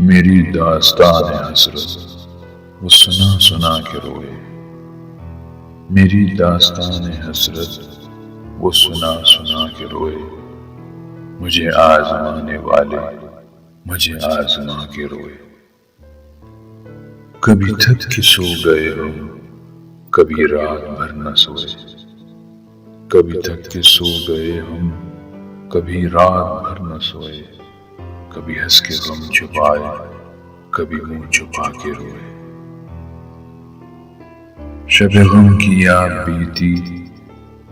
میری داستان حسرت وہ سنا سنا کے روئے، میری داستان حسرت وہ سنا سنا کے روئے، مجھے آزمانے والے مجھے آزما کے روئے۔ کبھی تھک کے سو گئے ہم، کبھی رات بھر نہ سوئے، کبھی تھک کے سو گئے ہم، کبھی رات بھر نہ سوئے، کبھی ہنس کے غم چھپائے، کبھی منہ چھپا کے روئے۔ شب غم کی یاد بیتی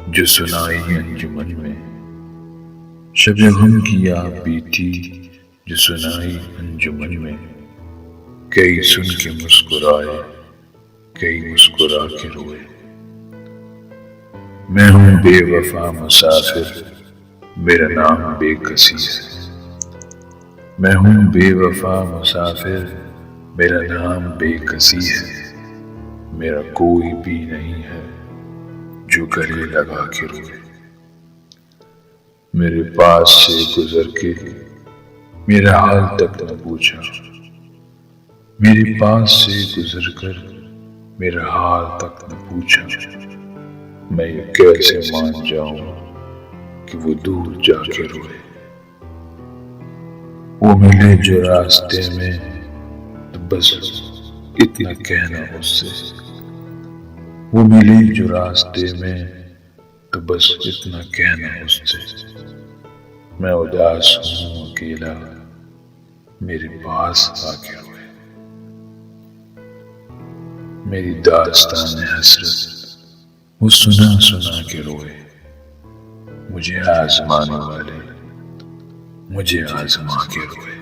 جو سنائی انجمن میں، شب غم کی یاد بیتی جو سنائی انجمن میں، کئی سن کے مسکرائے، کئی مسکرا کے روئے۔ میں ہوں بے وفا مسافر، میرا نام بے کسی ہے، میں ہوں بے وفا مسافر، میرا نام بے کسی ہے، میرا کوئی بھی نہیں ہے جو گلے لگا کے روئے۔ میرے پاس سے گزر کے میرا حال تک نہ پوچھا، میرے پاس سے گزر کر میرا حال تک نہ پوچھا، میں یہ کیسے مان جاؤں کہ وہ دور جا کے روئے۔ وہ ملے جو راستے میں تو بس اتنا کہنا اس سے، وہ ملے جو راستے میں تو بس اتنا کہنا اس سے، میں اداس ہوں اکیلا میرے پاس آ کے روئے۔ میری داستان حسرت وہ سنا سنا کے روئے، مجھے آزمانے والے مجھے آزما کے روئے۔